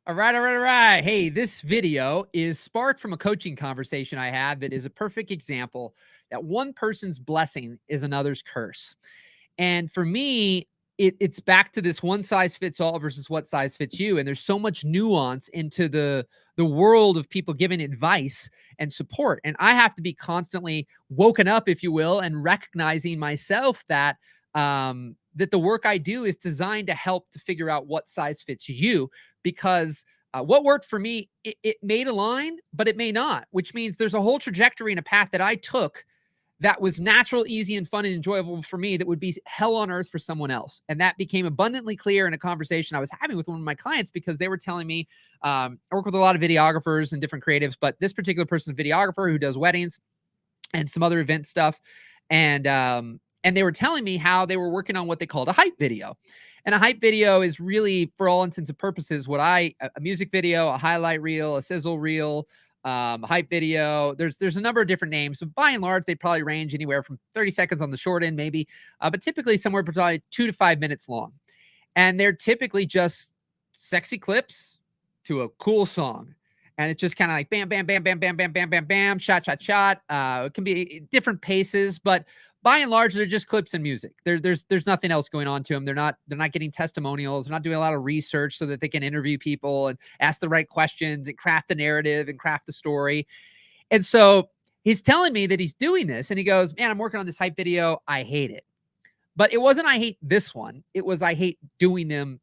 All right, all right, all right. Hey, this video is sparked from a coaching conversation I had that is a perfect example that one person's blessing is another's curse. And for me, it's back to this one size fits all versus what size fits you. And there's so much nuance into the world of people giving advice and support. And I have to be constantly woken up, if you will, and recognizing myself that that the work I do is designed to help to figure out what size fits you, because what worked for me, it may align, but it may not, which means there's a whole trajectory and a path that I took that was natural, easy, and fun and enjoyable for me that would be hell on earth for someone else. And that became abundantly clear in a conversation I was having with one of my clients, because they were telling me, I work with a lot of videographers and different creatives, but this particular person's a videographer who does weddings and some other event stuff. And they were telling me how they were working on what they called a hype video. And a hype video is really, for all intents and purposes, a music video, a highlight reel, a sizzle reel, hype video. There's a number of different names, but by and large, they probably range anywhere from 30 seconds on the short end, maybe, but typically somewhere between 2 to 5 minutes long. And they're typically just sexy clips to a cool song. And it's just kind of like bam, bam, bam, bam, bam, bam, bam, bam, bam, shot, shot, shot. It can be different paces, but by and large, they're just clips and music. There's nothing else going on to them. They're not getting testimonials. They're not doing a lot of research so that they can interview people and ask the right questions and craft the narrative and craft the story. And so he's telling me that he's doing this, and he goes, "Man, I'm working on this hype video. I hate it." But it wasn't I hate this one. It was I hate doing them.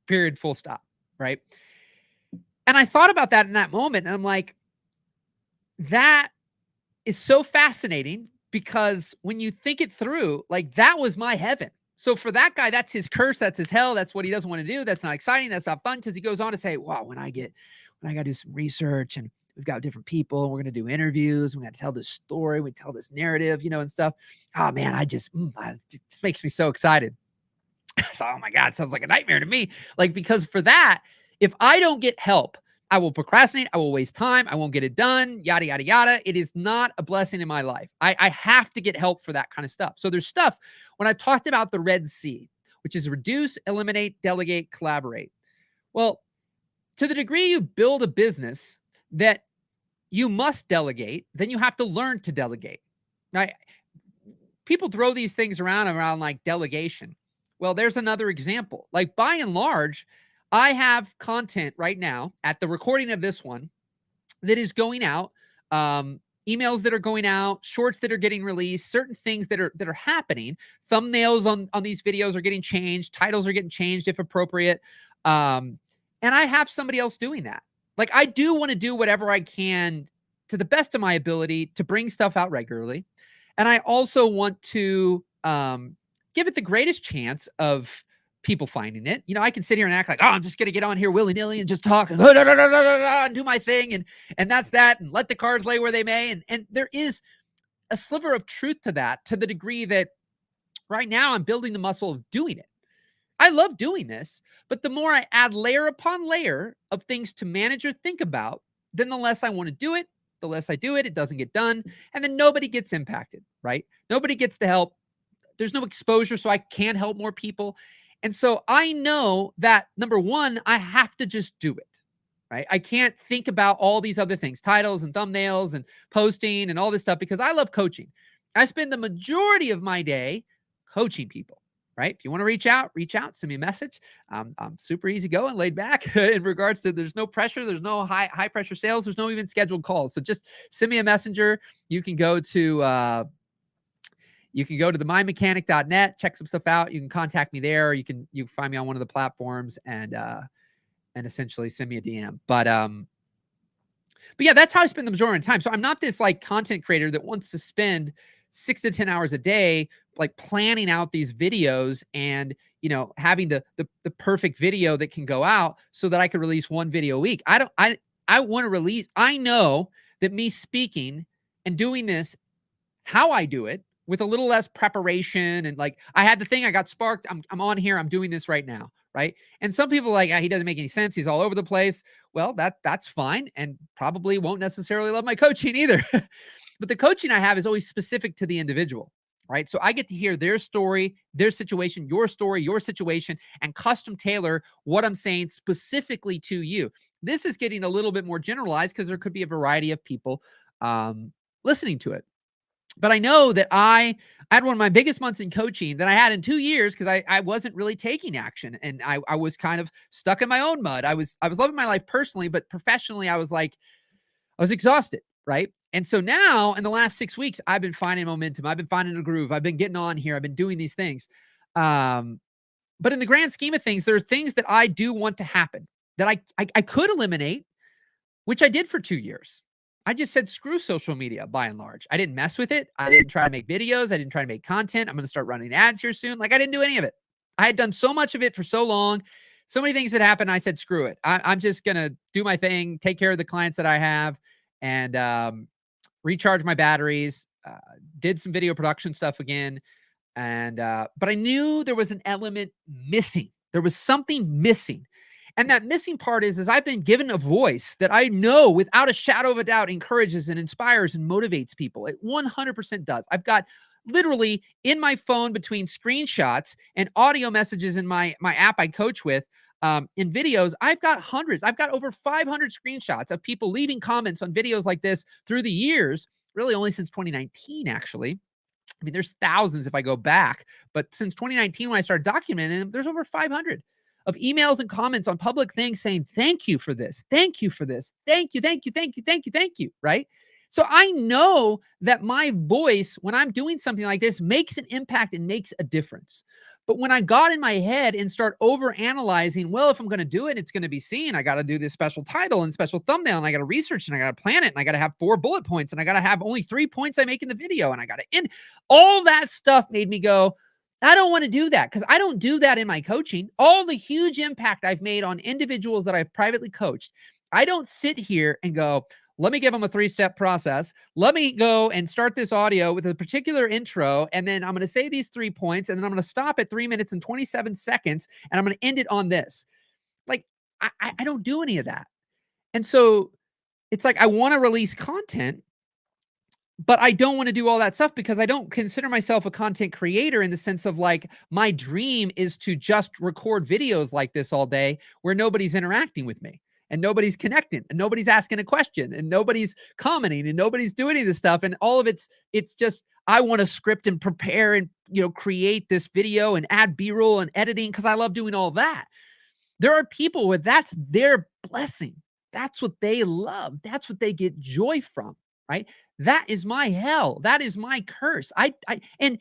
Period. Full stop. Right. And I thought about that in that moment, and I'm like, that is so fascinating, because when you think it through, like, that was my heaven. So for that guy, that's his curse, that's his hell, that's what he doesn't want to do. That's not exciting, that's not fun, because he goes on to say, wow, when I got to do some research, and we've got different people, and we're going to do interviews, and we got to tell this story, we tell this narrative, and stuff. Oh man, it just makes me so excited. I thought, oh my God, it sounds like a nightmare to me. Like, because for that, if I don't get help, I will procrastinate. I will waste time. I won't get it done, yada, yada, yada. It is not a blessing in my life. I have to get help for that kind of stuff. So there's stuff, when I talked about the Red C, which is reduce, eliminate, delegate, collaborate. Well, to the degree you build a business that you must delegate, then you have to learn to delegate, right? People throw these things around like delegation. Well, there's another example. Like, by and large, I have content right now at the recording of this one that is going out, emails that are going out, shorts that are getting released, certain things that are happening. Thumbnails on these videos are getting changed. Titles are getting changed if appropriate. And I have somebody else doing that. Like, I do want to do whatever I can to the best of my ability to bring stuff out regularly. And I also want to give it the greatest chance of people finding it. I can sit here and act like, oh, I'm just going to get on here willy-nilly and just talk and do my thing. And that's that. And let the cards lay where they may. And there is a sliver of truth to that, to the degree that right now I'm building the muscle of doing it. I love doing this, but the more I add layer upon layer of things to manage or think about, then the less I want to do it, the less I do it, it doesn't get done. And then nobody gets impacted, right? Nobody gets the help. There's no exposure, so I can't help more people. And so I know that, number one, I have to just do it, right? I can't think about all these other things, titles and thumbnails and posting and all this stuff, because I love coaching. I spend the majority of my day coaching people, right? If you want to reach out, send me a message. I'm super easy going, laid back in regards to, there's no pressure. There's no high pressure sales. There's no even scheduled calls. So just send me a messenger. You can go to the mymechanic.net, check some stuff out. You can contact me there. Or you can find me on one of the platforms and essentially send me a DM. But yeah, that's how I spend the majority of the time. So I'm not this like content creator that wants to spend 6 to 10 hours a day, like planning out these videos and, having the perfect video that can go out so that I can release one video a week. I want to release. I know that me speaking and doing this, how I do it, with a little less preparation, and like, I had the thing, I got sparked. I'm on here. I'm doing this right now. Right. And some people are like, he doesn't make any sense. He's all over the place. Well, that's fine. And probably won't necessarily love my coaching either. But the coaching I have is always specific to the individual. right? So I get to hear their story, their situation, your story, your situation, and custom tailor what I'm saying specifically to you. This is getting a little bit more generalized because there could be a variety of people listening to it. But I know that I had one of my biggest months in coaching that I had in 2 years because I wasn't really taking action, and I was kind of stuck in my own mud. I was loving my life personally, but professionally, I was exhausted, right? And so now in the last 6 weeks, I've been finding momentum. I've been finding a groove. I've been getting on here. I've been doing these things. But in the grand scheme of things, there are things that I do want to happen that I could eliminate, which I did for 2 years. I just said, screw social media by and large. I didn't mess with it. I didn't try to make videos. I didn't try to make content. I'm going to start running ads here soon. Like, I didn't do any of it. I had done so much of it for so long. So many things that happened. I said, screw it. I'm just going to do my thing, take care of the clients that I have, and recharge my batteries. Did some video production stuff again. But I knew there was an element missing. There was something missing. And that missing part is I've been given a voice that I know without a shadow of a doubt encourages and inspires and motivates people. It 100% does. I've got literally in my phone between screenshots and audio messages in my app I coach with, in videos, I've got hundreds. I've got over 500 screenshots of people leaving comments on videos like this through the years, really only since 2019, actually. I mean, there's thousands if I go back, but since 2019, when I started documenting them, there's over 500 of emails and comments on public things saying, thank you for this. Thank you for this. Thank you. Thank you. Thank you. Thank you. Thank you. Right. So I know that my voice, when I'm doing something like this, makes an impact and makes a difference. But when I got in my head and start over analyzing, well, if I'm going to do it, it's going to be seen. I got to do this special title and special thumbnail, and I got to research, and I got to plan it, and I got to have 4 bullet points, and I got to have only 3 points I make in the video, and I got to end. All that stuff made me go, I don't want to do that, because I don't do that in my coaching. All the huge impact I've made on individuals that I've privately coached, I don't sit here and go, let me give them a 3-step process. Let me go and start this audio with a particular intro, and then I'm going to say these 3 points, and then I'm going to stop at 3 minutes and 27 seconds, and I'm going to end it on this. Like, I don't do any of that. And so it's like I want to release content, but I don't want to do all that stuff because I don't consider myself a content creator in the sense of, like, my dream is to just record videos like this all day where nobody's interacting with me and nobody's connecting and nobody's asking a question and nobody's commenting and nobody's doing any of this stuff. And all of it's just, I want to script and prepare and, create this video and add B-roll and editing because I love doing all that. There are people where that's their blessing. That's what they love. That's what they get joy from, right? That is my hell. That is my curse. Can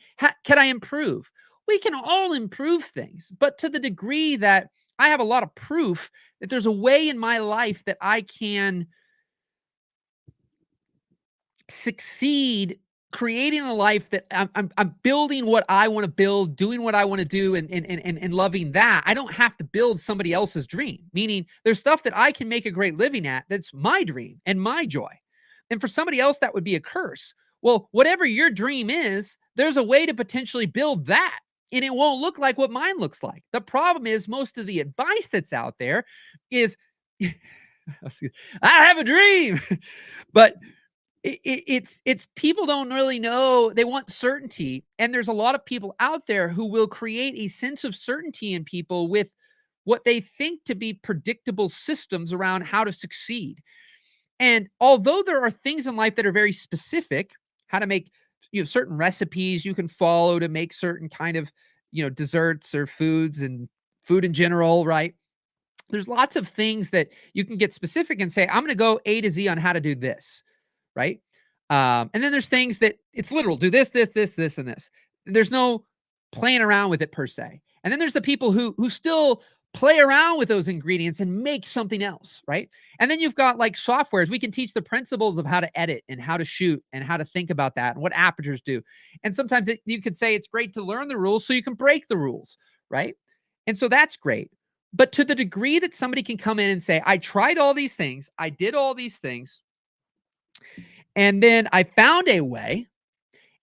I improve? We can all improve things, but to the degree that I have a lot of proof that there's a way in my life that I can succeed creating a life that I'm building what I want to build, doing what I want to do, and loving that. I don't have to build somebody else's dream, meaning there's stuff that I can make a great living at that's my dream and my joy. And for somebody else, that would be a curse. Well, whatever your dream is, there's a way to potentially build that, and it won't look like what mine looks like. The problem is most of the advice that's out there is, I have a dream, but it's people don't really know. They want certainty, and there's a lot of people out there who will create a sense of certainty in people with what they think to be predictable systems around how to succeed. And although there are things in life that are very specific, how to make certain recipes you can follow to make certain kind of desserts or foods and food in general, right? There's lots of things that you can get specific and say, I'm going to go A to Z on how to do this, right? And then there's things that it's literal, do this, this, this, this, and this. There's no playing around with it per se. And then there's the people who still play around with those ingredients and make something else, right? And then you've got like softwares. We can teach the principles of how to edit and how to shoot and how to think about that and what apertures do. And sometimes you could say it's great to learn the rules so you can break the rules, right? And so that's great. But to the degree that somebody can come in and say, I tried all these things, I did all these things, and then I found a way,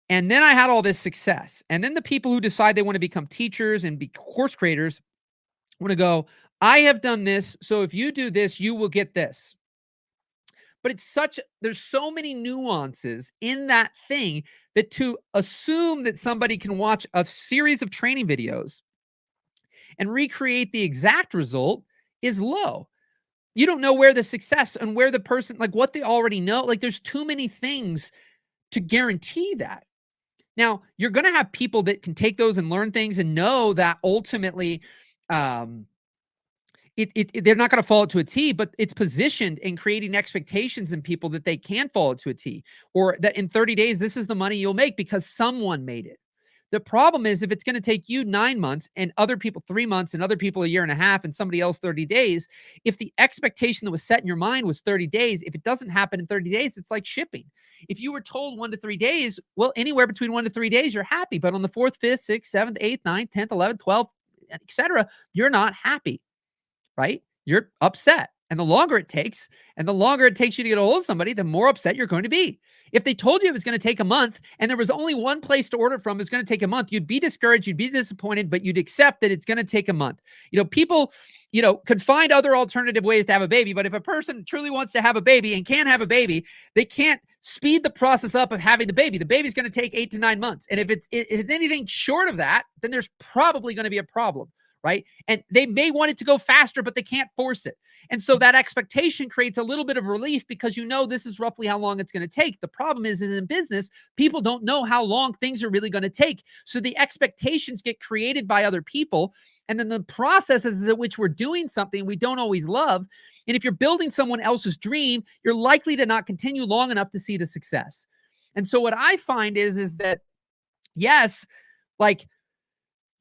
and then I had all this success. And then the people who decide they want to become teachers and be course creators want to go, I have done this, so if you do this, you will get this. But there's so many nuances in that thing that to assume that somebody can watch a series of training videos and recreate the exact result is low. You don't know where the success and where the person, like what they already know. Like there's too many things to guarantee that. Now, you're going to have people that can take those and learn things and know that ultimately um, they're not going to follow it to a T, but it's positioned in creating expectations in people that they can follow it to a T, or that in 30 days, this is the money you'll make because someone made it. The problem is if it's going to take you 9 months and other people 3 months and other people a year and a half and somebody else 30 days, if the expectation that was set in your mind was 30 days, if it doesn't happen in 30 days, it's like shipping. If you were told 1 to 3 days, well, anywhere between 1 to 3 days, you're happy. But on the 4th, 5th, 6th, 7th, 8th, 9th, 10th, 11th, 12th, etc., you're not happy, right? You're upset. And the longer it takes you to get a hold of somebody, the more upset you're going to be. If they told you it was going to take a month and there was only one place to order from, it's going to take a month, you'd be discouraged, you'd be disappointed, but you'd accept that it's going to take a month. People, could find other alternative ways to have a baby, but if a person truly wants to have a baby and can't have a baby, they can't speed the process up of having the baby. The baby's going to take 8 to 9 months. And if it's anything short of that, then there's probably going to be a problem. Right. And they may want it to go faster, but they can't force it. And so that expectation creates a little bit of relief because this is roughly how long it's going to take. The problem is in business, people don't know how long things are really going to take. So the expectations get created by other people. And then the processes at which we're doing something we don't always love. And if you're building someone else's dream, you're likely to not continue long enough to see the success. And so what I find is that, yes, like,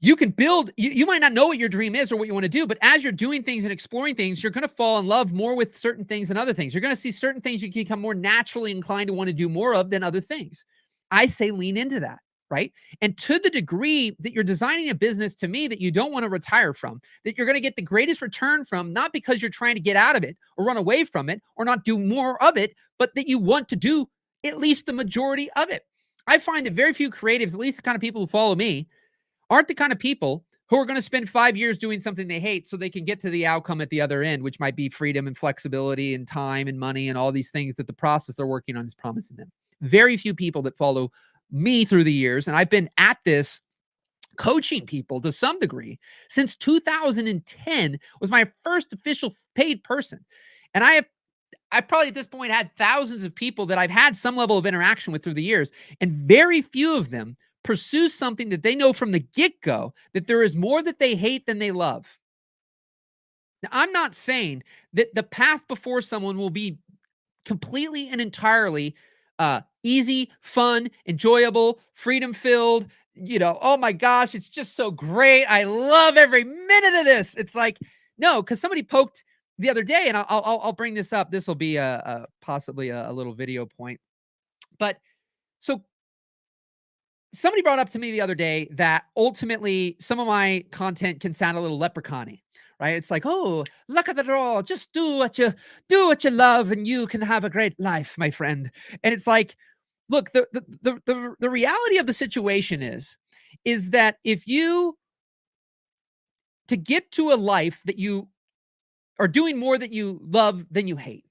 you can build, you might not know what your dream is or what you want to do, but as you're doing things and exploring things, you're going to fall in love more with certain things than other things. You're going to see certain things you can become more naturally inclined to want to do more of than other things. I say lean into that, right? And to the degree that you're designing a business, to me, that you don't want to retire from, that you're going to get the greatest return from, not because you're trying to get out of it or run away from it or not do more of it, but that you want to do at least the majority of it. I find that very few creatives, at least the kind of people who follow me, aren't the kind of people who are going to spend 5 years doing something they hate so they can get to the outcome at the other end, which might be freedom and flexibility and time and money and all these things that the process they're working on is promising them. Very few people that follow me through the years, and I've been at this coaching people to some degree since 2010 was my first official paid person. And I probably at this point had thousands of people that I've had some level of interaction with through the years, and very few of them pursue something that they know from the get-go that there is more that they hate than they love. Now, I'm not saying that the path before someone will be completely and entirely easy, fun, enjoyable, freedom-filled, oh my gosh, it's just so great. I love every minute of this. It's like, no, because somebody poked the other day, and I'll bring this up. This will be possibly a little video point. But so somebody brought up to me the other day that ultimately some of my content can sound a little leprechaun-y, right? It's like, oh, look at the draw. Just do what you love, and you can have a great life, my friend. And it's like, look, the reality of the situation is that if you to get to a life that you are doing more that you love than you hate,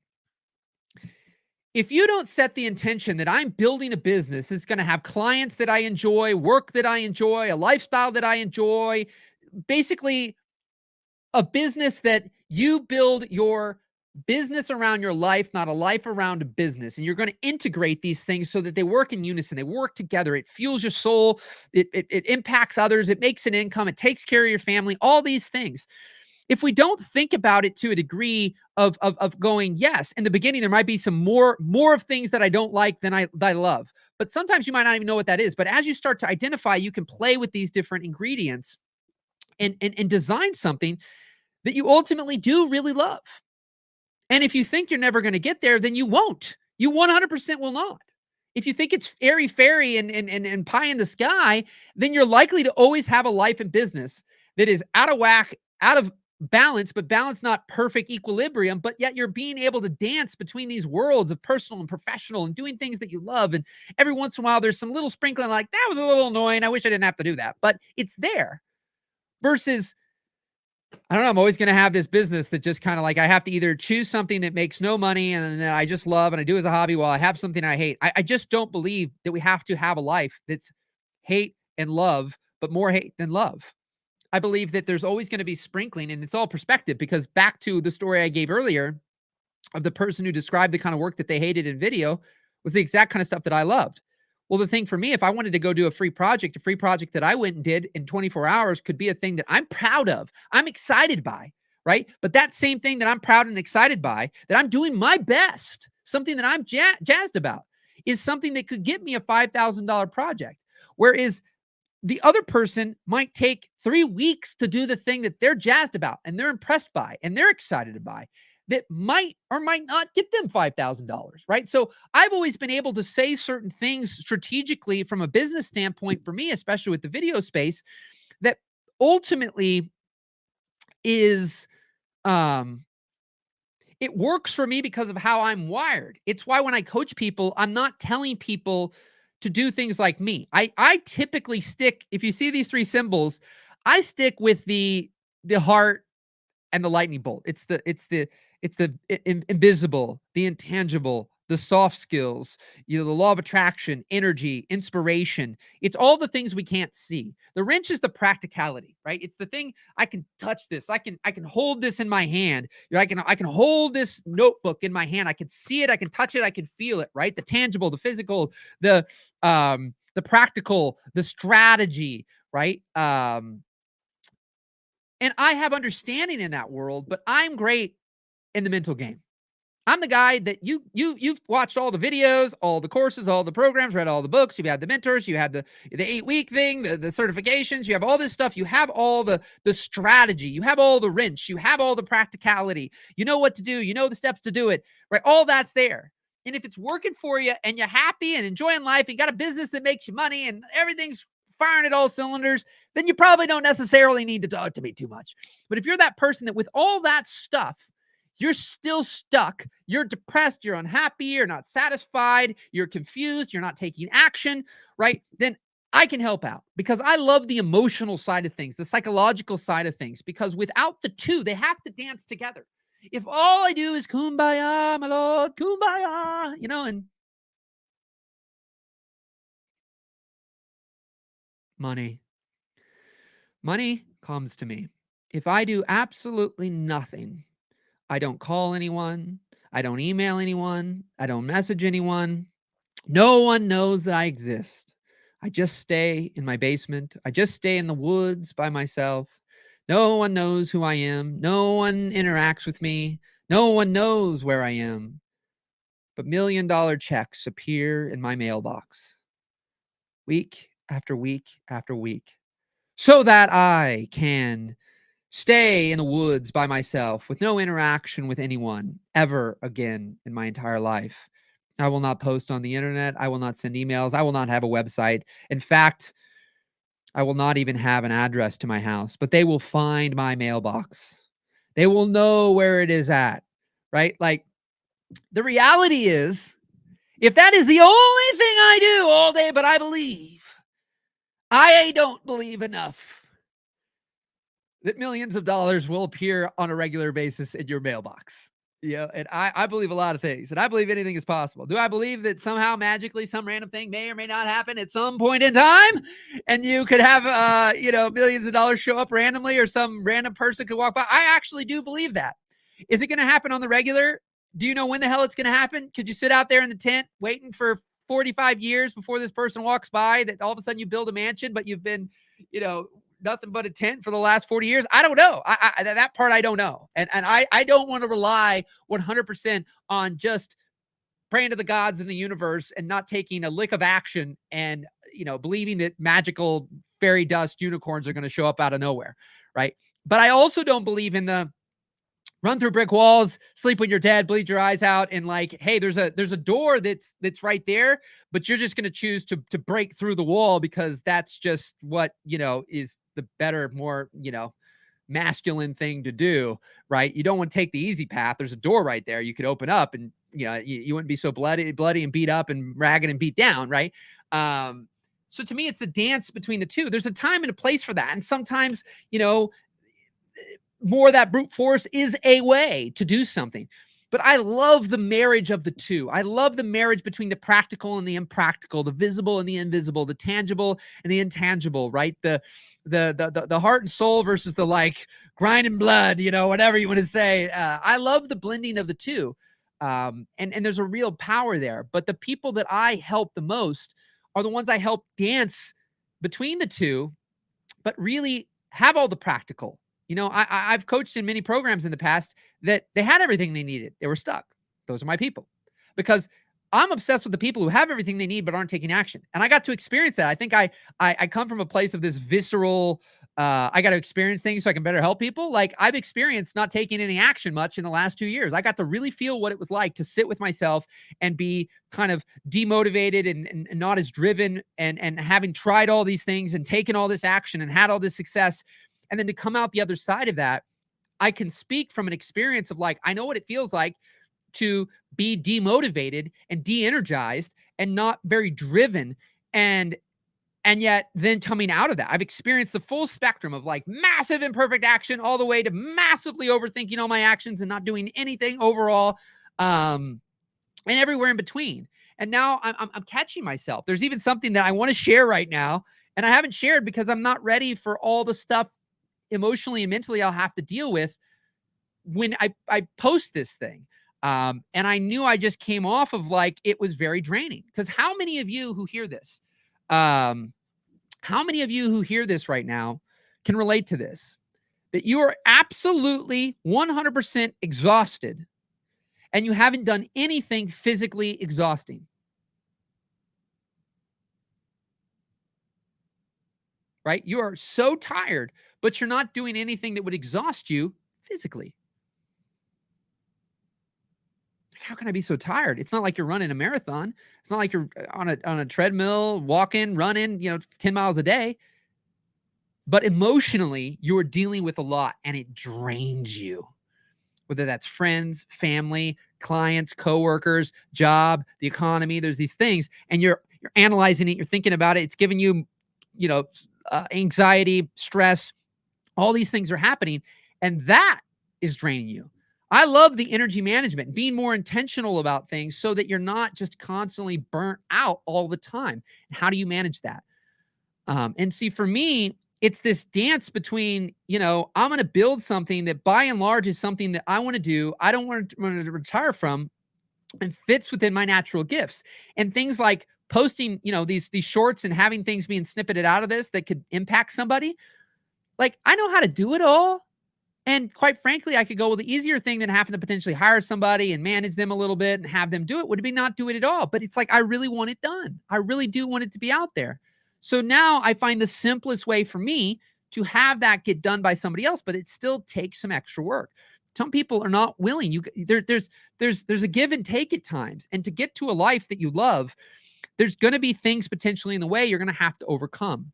if you don't set the intention that I'm building a business that's going to have clients that I enjoy, work that I enjoy, a lifestyle that I enjoy, basically a business that you build your business around your life, not a life around a business. And you're going to integrate these things so that they work in unison. They work together. It fuels your soul. It impacts others. It makes an income. It takes care of your family, all these things. If we don't think about it to a degree of going, yes, in the beginning, there might be some more of things that I don't like than I love. But sometimes you might not even know what that is. But as you start to identify, you can play with these different ingredients and design something that you ultimately do really love. And if you think you're never going to get there, then you won't. You 100% will not. If you think it's airy-fairy and pie in the sky, then you're likely to always have a life and business that is out of whack, out of balance, but balance not perfect equilibrium, but yet you're being able to dance between these worlds of personal and professional and doing things that you love. And every once in a while, there's some little sprinkling like, that was a little annoying. I wish I didn't have to do that, but it's there. Versus I don't know. I'm always going to have this business that just kind of like I have to either choose something that makes no money and that I just love and I do as a hobby while I have something I hate. I just don't believe that we have to have a life that's hate and love, but more hate than love. I believe that there's always going to be sprinkling, and it's all perspective, because back to the story I gave earlier of the person who described the kind of work that they hated in video was the exact kind of stuff that I loved. Well, the thing for me, if I wanted to go do a free project that I went and did in 24 hours could be a thing that I'm proud of, I'm excited by, right? But that same thing that I'm proud and excited by, that I'm doing my best, something that I'm jazzed about, is something that could get me a $5,000 project. Whereas the other person might take 3 weeks to do the thing that they're jazzed about and they're impressed by and they're excited by, that might or might not get them $5,000, right? So I've always been able to say certain things strategically from a business standpoint for me, especially with the video space, that ultimately is it works for me because of how I'm wired. It's why when I coach people, I'm not telling people to do things like me. I typically stick, if you see these 3 symbols, I stick with the heart and the lightning bolt. It's the invisible, the intangible, the soft skills, the law of attraction, energy, inspiration. It's all the things we can't see. The wrench is the practicality, right? It's the thing I can touch this. I can hold this in my hand. I can hold this notebook in my hand. I can see it, I can touch it, I can feel it, right? The tangible, the physical, the practical, the strategy, right? And I have understanding in that world, but I'm great in the mental game. I'm the guy that you've watched all the videos, all the courses, all the programs, read all the books. You've had the mentors, you had the 8-week thing, the certifications. You have all this stuff. You have all the strategy. You have all the wrench. You have all the practicality. You know what to do. You know the steps to do it. Right? All that's there. And if it's working for you and you're happy and enjoying life and got a business that makes you money and everything's firing at all cylinders, then you probably don't necessarily need to talk to me too much. But if you're that person that with all that stuff, you're still stuck, you're depressed, you're unhappy, you're not satisfied, you're confused, you're not taking action, right? Then I can help out because I love the emotional side of things, the psychological side of things, because without the two, they have to dance together. If all I do is kumbaya, my lord, kumbaya, and money, money comes to me. If I do absolutely nothing, I don't call anyone, I don't email anyone, I don't message anyone. No one knows that I exist. I just stay in my basement. I just stay in the woods by myself. No one knows who I am. No one interacts with me. No one knows where I am. But $1,000,000 checks appear in my mailbox week after week after week so that I can stay in the woods by myself with no interaction with anyone ever again in my entire life. I will not post on the internet. I will not send emails. I will not have a website. In fact, I will not even have an address to my house, but they will find my mailbox. They will know where it is at, right? Like the reality is, if that is the only thing I do all day, but I don't believe enough that millions of dollars will appear on a regular basis in your mailbox. And I believe a lot of things, and I believe anything is possible. Do I believe that somehow magically some random thing may or may not happen at some point in time, and you could have millions of dollars show up randomly, or some random person could walk by? I actually do believe that. Is it going to happen on the regular? Do you know when the hell it's going to happen? Could you sit out there in the tent waiting for 45 years before this person walks by, that all of a sudden you build a mansion, but you've been, nothing but a tent for the last 40 years? I don't know. That part I don't know. And I don't want to rely 100% on just praying to the gods in the universe and not taking a lick of action and, believing that magical fairy dust unicorns are going to show up out of nowhere. Right. But I also don't believe in the run through brick walls, sleep when you're dead, bleed your eyes out, and like, hey, there's a door that's right there, but you're just going to choose to break through the wall because that's just what, is the better, more, masculine thing to do, right? You don't want to take the easy path. There's a door right there you could open up, and you wouldn't be so bloody and beat up and ragged and beat down, right? So to me, it's the dance between the two. There's a time and a place for that, and sometimes, more of that brute force is a way to do something. But I love the marriage of the two. I love the marriage between the practical and the impractical, the visible and the invisible, the tangible and the intangible, right? The heart and soul versus the like grind and blood, whatever you want to say. I love the blending of the two. And there's a real power there. But the people that I help the most are the ones I help dance between the two, but really have all the practical. I've coached in many programs in the past that they had everything they needed. They were stuck. Those are my people, because I'm obsessed with the people who have everything they need but aren't taking action. And I got to experience that. I think I come from a place of this visceral, I got to experience things so I can better help people. Like, I've experienced not taking any action much in the last 2 years. I got to really feel what it was like to sit with myself and be kind of demotivated and not as driven, and having tried all these things and taken all this action and had all this success. And then to come out the other side of that, I can speak from an experience of like, I know what it feels like to be demotivated and de-energized and not very driven. And yet then coming out of that, I've experienced the full spectrum of like massive imperfect action all the way to massively overthinking all my actions and not doing anything overall, and everywhere in between. And now I'm catching myself. There's even something that I want to share right now, and I haven't shared because I'm not ready for all the stuff emotionally and mentally I'll have to deal with when I post this thing. And I knew I just came off of like, it was very draining. Because how many of you who hear this, how many of you who hear this right now can relate to this? That you are absolutely 100% exhausted and you haven't done anything physically exhausting. Right? You are so tired, but you're not doing anything that would exhaust you physically. How can I be so tired? It's not like you're running a marathon. It's not like you're on a treadmill, walking, running, 10 miles a day. But emotionally, you're dealing with a lot and it drains you. Whether that's friends, family, clients, coworkers, job, the economy, there's these things, and you're analyzing it, you're thinking about it. It's giving you, anxiety, stress, all these things are happening, and that is draining you. I love the energy management, being more intentional about things so that you're not just constantly burnt out all the time. And how do you manage that? And see, for me, it's this dance between, I'm going to build something that by and large is something that I want to do. I don't want to retire from, and fits within my natural gifts. And things like posting, these shorts and having things being snippeted out of this that could impact somebody. Like, I know how to do it all. And quite frankly, I could go with the easier thing than having to potentially hire somebody and manage them a little bit and have them do it would be not do it at all. But it's like, I really want it done. I really do want it to be out there. So now I find the simplest way for me to have that get done by somebody else, but it still takes some extra work. Some people are not willing. There's a give and take at times. And to get to a life that you love, there's going to be things potentially in the way you're going to have to overcome.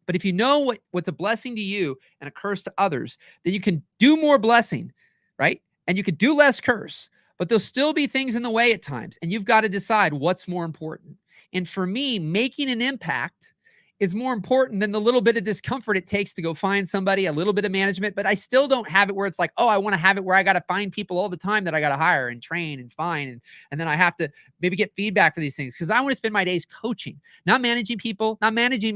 But if you know what's a blessing to you and a curse to others, then you can do more blessing, right? And you can do less curse, but there'll still be things in the way at times. And you've got to decide what's more important. And for me, making an impact is more important than the little bit of discomfort it takes to go find somebody, a little bit of management. But I still don't have it where it's like, oh, I want to have it where I got to find people all the time that I got to hire and train and find. And then I have to maybe get feedback for these things, because I want to spend my days coaching, not managing people, not managing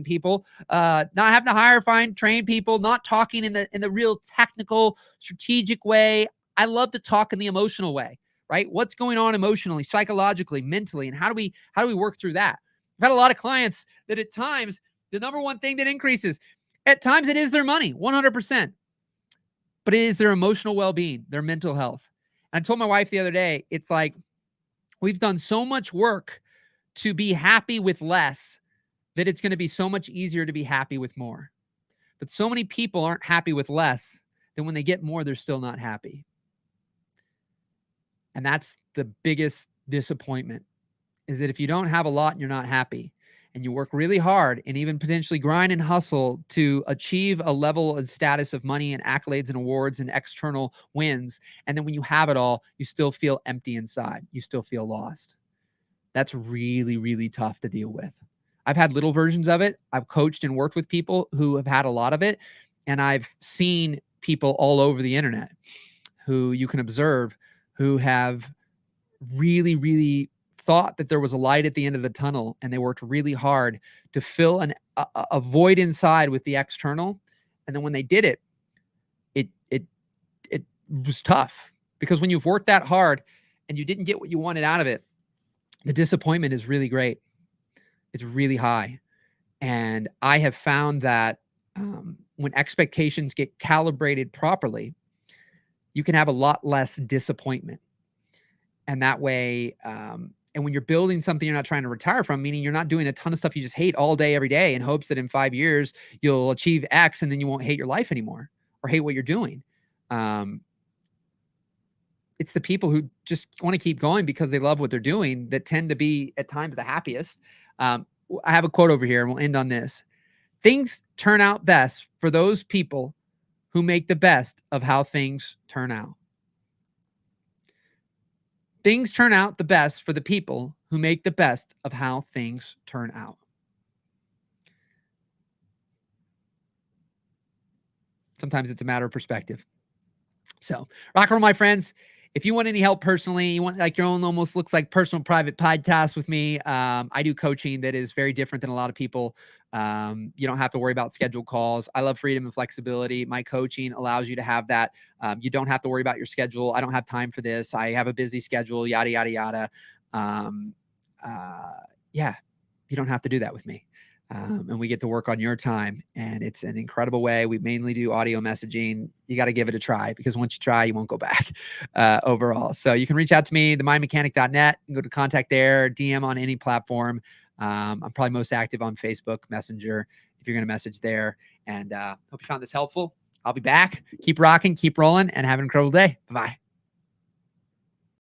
people, not having to hire, find, train people, not talking in the real technical, strategic way. I love to talk in the emotional way, right? What's going on emotionally, psychologically, mentally, and how do we work through that? I've had a lot of clients that at times, the number one thing that increases, at times it is their money, 100%. But it is their emotional well-being, their mental health. And I told my wife the other day, it's like, we've done so much work to be happy with less that it's going to be so much easier to be happy with more. But so many people aren't happy with less that when they get more, they're still not happy. And that's the biggest disappointment, is that if you don't have a lot and you're not happy, and you work really hard and even potentially grind and hustle to achieve a level and status of money and accolades and awards and external wins, and then when you have it all, you still feel empty inside. You still feel lost. That's really, really tough to deal with. I've had little versions of it. I've coached and worked with people who have had a lot of it. And I've seen people all over the internet who you can observe who have really, really thought that there was a light at the end of the tunnel, and they worked really hard to fill a void inside with the external. And then when they did it, it was tough, because when you've worked that hard and you didn't get what you wanted out of it, the disappointment is really great. It's really high. And I have found that when expectations get calibrated properly, you can have a lot less disappointment. And that way, and when you're building something you're not trying to retire from, meaning you're not doing a ton of stuff you just hate all day, every day, in hopes that in 5 years you'll achieve X and then you won't hate your life anymore or hate what you're doing. It's the people who just want to keep going because they love what they're doing that tend to be at times the happiest. I have a quote over here and we'll end on this. Things turn out best for those people who make the best of how things turn out. Things turn out the best for the people who make the best of how things turn out. Sometimes it's a matter of perspective. So, rock and roll, my friends. If you want any help personally, you want like your own almost looks like personal private podcast with me, I do coaching that is very different than a lot of people. You don't have to worry about scheduled calls. I love freedom and flexibility. My coaching allows you to have that. You don't have to worry about your schedule. I don't have time for this. I have a busy schedule, yada, yada, yada. Yeah, you don't have to do that with me. And we get to work on your time, and it's an incredible way. We mainly do audio messaging. You got to give it a try, because once you try, you won't go back overall. So you can reach out to me, themindmechanic.net, and go to contact there, DM on any platform. I'm probably most active on Facebook Messenger if you're going to message there. And hope you found this helpful. I'll be back. Keep rocking, keep rolling, and have an incredible day. Bye-bye.